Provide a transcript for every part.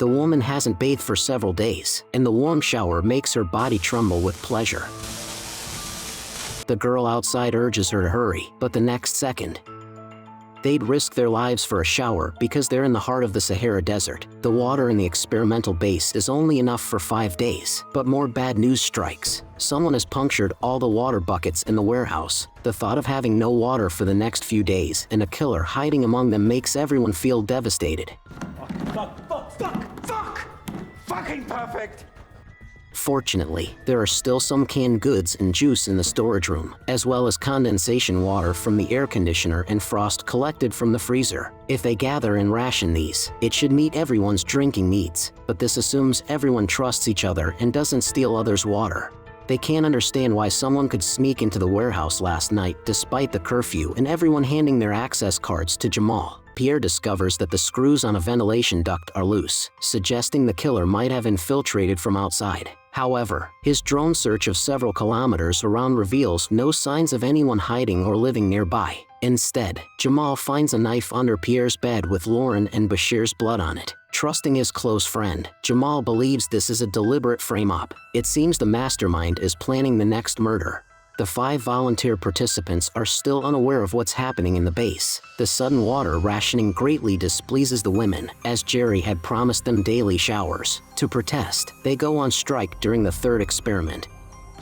The woman hasn't bathed for several days, and the warm shower makes her body tremble with pleasure. The girl outside urges her to hurry, but the next second, they'd risk their lives for a shower because they're in the heart of the Sahara Desert. The water in the experimental base is only enough for 5 days. But more bad news strikes. Someone has punctured all the water buckets in the warehouse. The thought of having no water for the next few days and a killer hiding among them makes everyone feel devastated. Fuck! Fucking perfect! Fortunately, there are still some canned goods and juice in the storage room, as well as condensation water from the air conditioner and frost collected from the freezer. If they gather and ration these, it should meet everyone's drinking needs, but this assumes everyone trusts each other and doesn't steal others' water. They can't understand why someone could sneak into the warehouse last night despite the curfew and everyone handing their access cards to Jamal. Pierre discovers that the screws on a ventilation duct are loose, suggesting the killer might have infiltrated from outside. However, his drone search of several kilometers around reveals no signs of anyone hiding or living nearby. Instead, Jamal finds a knife under Pierre's bed with Lauren and Bashir's blood on it. Trusting his close friend, Jamal believes this is a deliberate frame-up. It seems the mastermind is planning the next murder. The 5 volunteer participants are still unaware of what's happening in the base. The sudden water rationing greatly displeases the women, as Jerry had promised them daily showers. To protest, they go on strike during the 3rd experiment.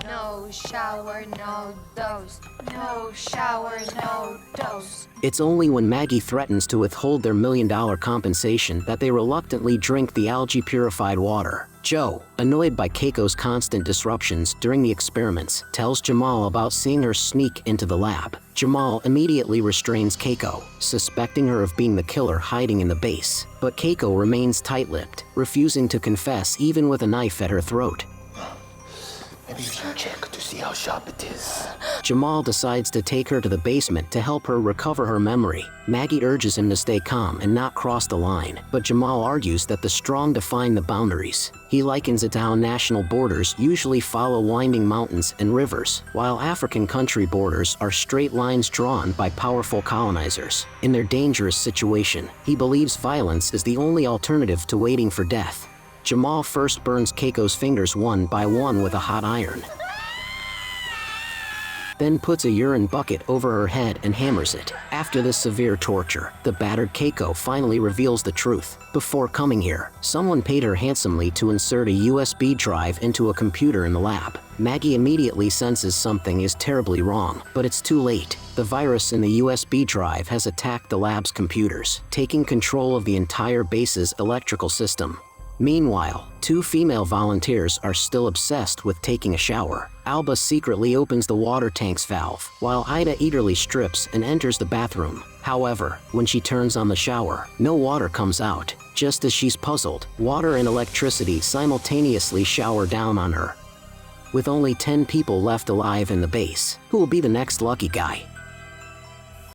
No shower, no dose. No shower, no dose. It's only when Maggie threatens to withhold their $1 million compensation that they reluctantly drink the algae-purified water. Joe, annoyed by Keiko's constant disruptions during the experiments, tells Jamal about seeing her sneak into the lab. Jamal immediately restrains Keiko, suspecting her of being the killer hiding in the base. But Keiko remains tight-lipped, refusing to confess even with a knife at her throat. Maybe you should check to see how sharp it is. Jamal decides to take her to the basement to help her recover her memory. Maggie urges him to stay calm and not cross the line, but Jamal argues that the strong define the boundaries. He likens it to how national borders usually follow winding mountains and rivers, while African country borders are straight lines drawn by powerful colonizers. In their dangerous situation, he believes violence is the only alternative to waiting for death. Jamal first burns Keiko's fingers one by one with a hot iron, then puts a urine bucket over her head and hammers it. After this severe torture, the battered Keiko finally reveals the truth. Before coming here, someone paid her handsomely to insert a USB drive into a computer in the lab. Maggie immediately senses something is terribly wrong, but it's too late. The virus in the USB drive has attacked the lab's computers, taking control of the entire base's electrical system. Meanwhile, 2 female volunteers are still obsessed with taking a shower. Alba secretly opens the water tank's valve, while Ida eagerly strips and enters the bathroom. However, when she turns on the shower, no water comes out. Just as she's puzzled, water and electricity simultaneously shower down on her. With only 10 people left alive in the base, who will be the next lucky guy?